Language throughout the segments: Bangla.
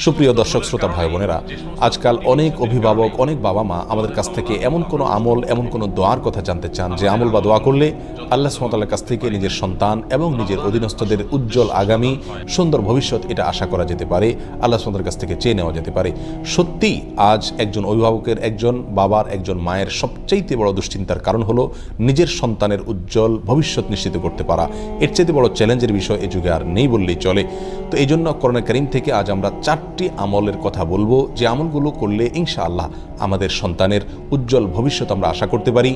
সুপ্রিয় দর্শক শ্রোতা ভাই বোনেরা, আজকাল অনেক অভিভাবক, অনেক বাবা মা আমাদের কাছ থেকে এমন কোনো আমল, এমন কোনো দোয়ার কথা জানতে চান যে আমল বা দোয়া করলে আল্লাহ সুবহানাহু ওয়া তাআলার কাছ থেকে নিজের সন্তান এবং নিজের অধীনস্থদের উজ্জ্বল আগামী সুন্দর ভবিষ্যৎ এটা আশা করা যেতে পারে, আল্লাহ সুবহানাহু ওয়া তাআলার কাছ থেকে চেয়ে নেওয়া যেতে পারে। সত্যি আজ একজন অভিভাবকের, একজন বাবার, একজন মায়ের সবচাইতে বড় দুশ্চিন্তার কারণ হলো নিজের সন্তানের উজ্জ্বল ভবিষ্যৎ নিশ্চিত করতে পারা। এর চাইতে বড় চ্যালেঞ্জের বিষয় এ যুগে আর নেই বললেই চলে। তো এই জন্য কোরআন কারীম থেকে আজ আমরা 4টি আমলের কথা বলবো, যে আমলগুলো করলে ইনশাআল্লাহ আমাদের সন্তানের উজ্জ্বল ভবিষ্যৎ আমরা আশা করতে পারি।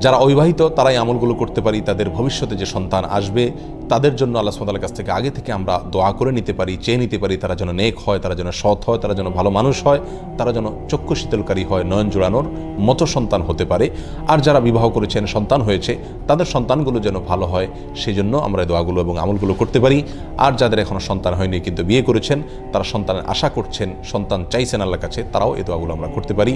যারা অবিবাহিত তারাই আমলগুলো করতে পারি, তাদের ভবিষ্যতে যে সন্তান আসবে তাদের জন্য আল্লাহ সুবহানাহু ওয়া তাআলার কাছ থেকে আগে থেকে আমরা দোয়া করে নিতে পারি, চেয়ে নিতে পারি, তারা যেন নেক হয়, তারা যেন সৎ হয়, তারা যেন ভালো মানুষ হয়, তারা যেন চক্ষু শীতলকারী হয়, নয়ন জোড়ানোর মতো সন্তান হতে পারে। আর যারা বিবাহ করেছেন, সন্তান হয়েছে, তাদের সন্তানগুলো যেন ভালো হয়, সেই জন্য আমরা এই দোয়াগুলো এবং আমলগুলো করতে পারি। আর যাদের এখনও সন্তান হয়নি কিন্তু বিয়ে করেছেন, তারা সন্তানের আশা করছেন, সন্তান চাইছেন আল্লাহর কাছে, তারাও এই দোয়াগুলো আমরা করতে পারি।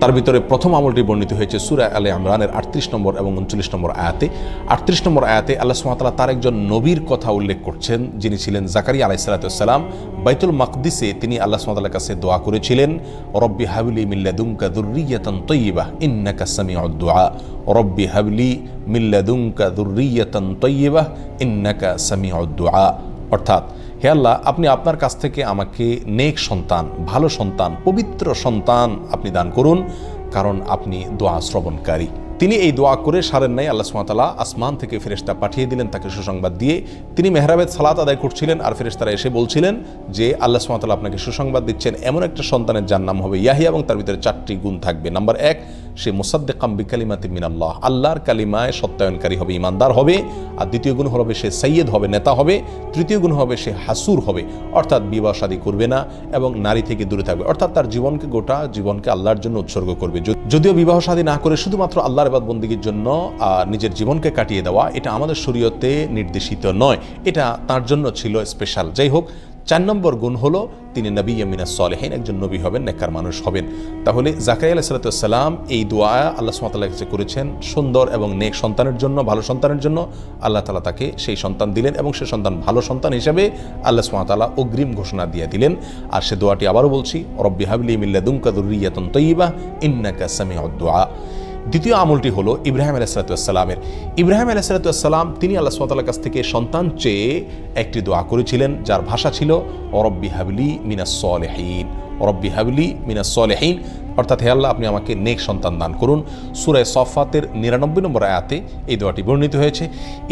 তার ভিতরে প্রথম আমলটি বর্ণিত হয়েছে সূরা আলে ইমরানের 38 নম্বর এবং 39 নম্বর আয়াতে। 38 নম্বর আয়াতে আল্লাহ সুবহানাহু ওয়া তাআলা তার একজন নবীর কথা উল্লেখ করছেন, যিনি ছিলেন জাকারিয়া আলাইহিস সালাম। বাইতুল মাকদিসে তিনি আল্লাহ সুবহানাহু ওয়া তাআলার কাছে দোয়া করেছিলেন, রব্বি হাবলি মিন লাদুনকা যুররিয়াতান তাইয়্যিবাহ ইন্নাকা সামিউদ দুআ, রব্বি হাবলি মিন লাদুনকা যুররিয়াতান তাইয়্যিবাহ ইন্নাকা সামিউদ দুআ। অর্থাৎ, হে আল্লাহ, আপনি আপনার কাছ থেকে আমাকে নেক সন্তান, ভালো সন্তান, পবিত্র সন্তান আপনি দান করুন, কারণ আপনি দোয়া শ্রবণকারী। তিনি এই দোয়া করে সারেন নাই। আল্লাহ সুবহানাহু ওয়া তাআলা আসমান থেকে ফেরেশতা পাঠিয়ে দিলেন তাকে সুসংবাদ দিয়ে। তিনি মেহরাবে সালাত আদায় করছিলেন আর ফেরেশতারা এসে বলছিলেন যে আল্লাহ সুবহানাহু ওয়া তাআলা আপনাকে সুসংবাদ দিচ্ছেন, এমন একটা সন্তানের যার নাম হবে ইয়াহিয়া এবং তার ভিতরে 4টি গুণ থাকবে। নাম্বার 1, সে মুসাদ্দিকাম বিকালিমাতিন মিনাল্লাহ, আল্লাহর কালিমায় সত্যায়নকারী হবে, ইমানদার হবে। আর দ্বিতীয় গুণ হবে সে সাইয়্যিদ হবে, নেতা হবে। তৃতীয় গুণ হবে সে হাসুর হবে, অর্থাৎ বিবাহ শাদী করবে না এবং নারী থেকে দূরে থাকবে, অর্থাৎ তার জীবনকে, গোটা জীবনকে আল্লাহর জন্য উৎসর্গ করবে। যদিও বিবাহ শাদী না করে শুধুমাত্র আল্লাহর ইবাদত বন্দেগীর জন্য নিজের জীবনকে কাটিয়ে দেওয়া, এটা আমাদের শরীয়তে নির্দেশিত নয়, এটা তার জন্য ছিল স্পেশাল। যাই হোক, 4 নম্বর গুণ হলো তিনি নবী মিনাস সালিহিন, একজন নবী হবেন, নেককার মানুষ হবেন। তাহলে জাকারিয়া আলাইহিস সালাম এই দোয়া আল্লাহ সুবহানাহু ওয়া তাআলার কাছে করেছেন সুন্দর এবং নেক সন্তানের জন্য, ভালো সন্তানের জন্য। আল্লাহ তাআলা তাকে সেই সন্তান দিলেন এবং সে সন্তান ভালো সন্তান হিসেবে আল্লাহ সুবহানাহু ওয়া তাআলা অগ্রিম ঘোষণা দিয়ে দিলেন। আর সে দোয়াটি আবারও বলছি, রব্বি হাবলি মিন লাদুনকা যুররিয়াতান তাইয়্যিবাহ ইন্নাকা সামিউদ দুআ। দ্বিতীয় আমলটি হলো ইব্রাহিম আলাইহিস সালামের। ইব্রাহিম আলাইহিস সালাম তিনি আল্লাহ সুবহানাহু ওয়া তাআলার কাছ থেকে সন্তান চেয়ে একটি দোয়া করেছিলেন, যার ভাষা ছিল রব্বি হাবলি মিনাস সালিহিন, রব্বি হাবলি মিনাস সালিহিন, অর্থাৎ হে আল্লাহ, আপনি আমাকে নেক সন্তান দান করুন। সূরা সফফাতের 99 নম্বর আয়াতে এই দোয়াটি বর্ণিত হয়েছে।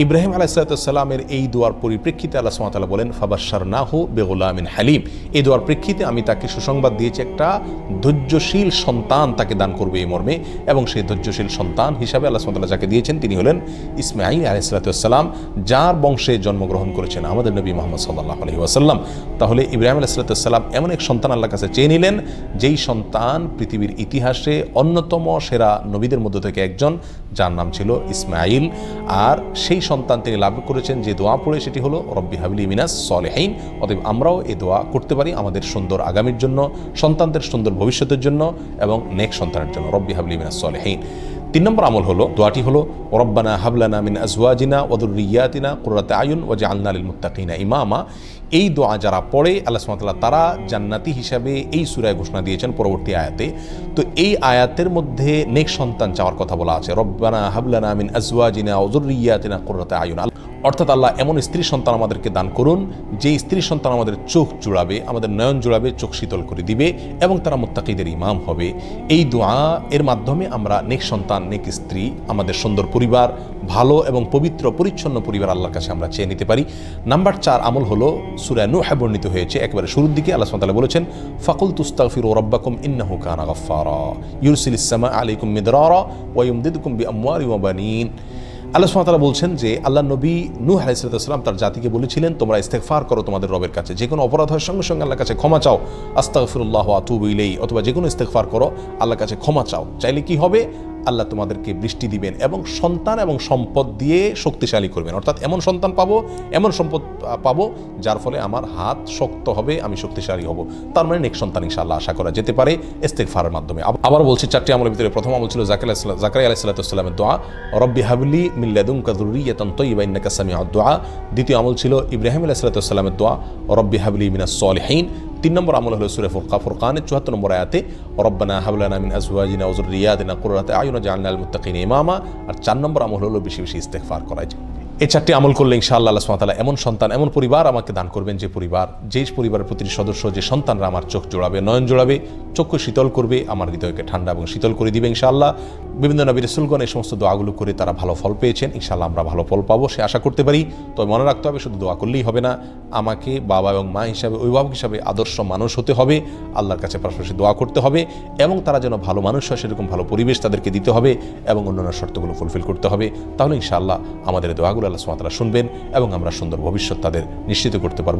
ইব্রাহিম আলাইহিস সালামের এই দোয়ার পরিপ্রেক্ষিতে আল্লাহ সুবহানাহু ওয়া তাআলা বলেন, ফাবাশশারনাহু বিগুলামিন হালিম। এই দোয়ার প্রেক্ষিতে আমি তাকে সুসংবাদ দিয়েছি, একটা ধৈর্যশীল সন্তান তাকে দান করবে এই মর্মে। এবং সেই ধৈর্যশীল সন্তান হিসাবে আল্লাহ সুবহানাহু ওয়া তাআলা যাকে দিয়েছেন তিনি হলেন ইসমাঈল আলাইহিস সালাম, যার বংশে জন্মগ্রহণ করেছেন আমাদের নবী মুহাম্মদ সাল্লাল্লাহু আলাইহি ওয়াসাল্লাম। তাহলে ইব্রাহিম আলাইহিস সালাম এমন এক সন্তান আল্লাহর কাছে চেয়ে নিলেন, যেই সন্তান পৃথিবীর ইতিহাসে অন্যতম সেরা নবীদের মধ্য থেকে একজন, যার নাম ছিল ইসমাঈল। আর সেই সন্তান তিনি লাভ করেছেন যে দোয়া পড়ে, সেটি হলো রব্বি হাবলি মিনাস সালিহিন। অতএব আমরাও এই দোয়া করতে পারি আমাদের সুন্দর আগামীর জন্য, সন্তানদের সুন্দর ভবিষ্যতের জন্য এবং নেক সন্তানের জন্য, রব্বি হাবলি মিনাস সালিহিন। 3 নম্বর আমল হলো, দোয়াটি হলো রব্বানা হাবলানা মিন আজওয়াজিনা ওয়া যুররিয়াতিনা কুররাতা আয়ুন ওয়াজআলনা লিল মুত্তাকিনা ইমামা। এই দোয়া যারা পড়ে আল্লাহ সুবহানাহু ওয়া তাআলা তারা জান্নাতি হিসাবে এই সূরায় ঘোষণা দিয়েছেন পরবর্তী আয়াতে। তো এই আয়াতের মধ্যে নেক সন্তান চাওয়ার কথা বলা আছে, রব্বানা হাবলানা মিন আজওয়াজিনা ওয়া যুররিয়াতিনা কুররাতা আয়ুন, অর্থাৎ আল্লাহ এমন স্ত্রী সন্তান আমাদেরকে দান করুন যে স্ত্রী সন্তান আমাদের চোখ জুড়াবে, আমাদের নয়ন জুড়াবে, চোখ শীতল করে দিবে এবং তারা মুত্তাকিদের ইমাম হবে। এই দোয়া এর মাধ্যমে আমরা নেক সন্তান, নেক স্ত্রী, আমাদের সুন্দর পরিবার, ভালো এবং পবিত্র পরিচ্ছন্ন পরিবার আল্লাহর কাছে আমরা চেয়ে নিতে পারি। নাম্বার 4 আমল হলো সূরা নূহ বর্ণিত হয়েছে একেবারে শুরুর দিকে। আল্লাহ সুবহানাহু ওয়া তাআলা বলেছেন, ফাকুলতু আস্তাগফিরু রাব্বাকুম ইন্নাহু কানা গাফফারা ইউরসিলিস সামা আলাইকুম মিদরারা ওয়া ইউমদিদকুম বিআমওয়ালিন ওয়া বানিন। আল্লাহ সুবহানাহু ওয়া তাআলা বলছেন যে আল্লাহ নবী নূহ আলাইহিস সালাম তার জাতিকে বলেছিলেন, তোমরা ইস্তেগফার করো তোমাদের রবের কাছে, যে কোনো অপরাধ হয় সঙ্গে সঙ্গে আল্লাহর কাছে ক্ষমা চাও, আস্তাগফিরুল্লাহ ওয়া আতুবু ইলাইহি, অথবা যে কোনো ইস্তেগফার করো, আল্লাহর কাছে ক্ষমা চাও। চাইলে কি হবে? আল্লাহ তোমাদেরকে বৃষ্টি দিবেন এবং সন্তান এবং সম্পদ দিয়ে শক্তিশালী করবেন, অর্থাৎ এমন সন্তান পাবো, এমন সম্পদ পাবো যার ফলে আমার হাত শক্ত হবে, আমি শক্তিশালী হব। তার মানে নেক সন্তান ইনশাআল্লাহ আশা করা যেতে পারে ইস্তেগফারের মাধ্যমে। আবার বলছি, 4টি আমলের ভিতরে প্রথম আমল ছিল জাকারিয়া আলাইহিস সালামের দোয়া, রব্বি হাবলি মিন লাদুনকা যুররিয়াতান তাইয়্যিবা ইন্নাকা সামিউদ দুআ। দ্বিতীয় আমল ছিল ইব্রাহিম আলাইহিস সালামের দোয়া, রব্বি হাবলি মিনাস সালিহিন। 3 নম্বর আমল হলো সূরা ফুরকানের 74 নম্বর আয়াতে রব্বানা হাব লানা মিন আজওয়াজিনা ওয়া যুররিয়াতিনা কুররাতা আয়ুন ওয়াজআলনা লিল মুত্তাকিনা ইমামা। আর 4 নম্বর আমল হলো বেশি বেশি ইস্তেগফার করা। এই 4টি আমল করলে ইনশাআল্লাহ আল্লাহ সুবহানাহু ওয়া তাআলা এমন সন্তান, এমন পরিবার আমাকে দান করবেন, যে পরিবারের প্রতিটি সদস্য, যে সন্তানরা আমার চোখ জোড়াবে, নয়ন জোড়াবে, চক্ষু শীতল করবে, আমার হৃদয়কে ঠান্ডা এবং শীতল করে দিবে ইনশাআল্লাহ। বিভিন্ন নবী রাসূলগণ এই সমস্ত দোয়াগুলো করে তারা ভালো ফল পেয়েছেন, ইনশাআল্লাহ আমরা ভালো ফল পাবো সে আশা করতে পারি। তবে মনে রাখতে হবে, শুধু দোয়া করলেই হবে না, আমাকে বাবা এবং মা হিসাবে, অভিভাবক হিসাবে আদর্শ মানুষ হতে হবে, আল্লাহর কাছে পাশাপাশি দোয়া করতে হবে, এবং তারা যেন ভালো মানুষ হয় সেরকম ভালো পরিবেশ তাদেরকে দিতে হবে, এবং অন্যান্য শর্তগুলো ফুলফিল করতে হবে। তাহলে ইনশাআল্লাহ আমাদের দোয়াগুলো আল্লাহ সুবহানাহু ওয়া তাআলা শুনবেন এবং আমরা সুন্দর ভবিষ্যৎ তাদের নিশ্চিত করতে পারবো।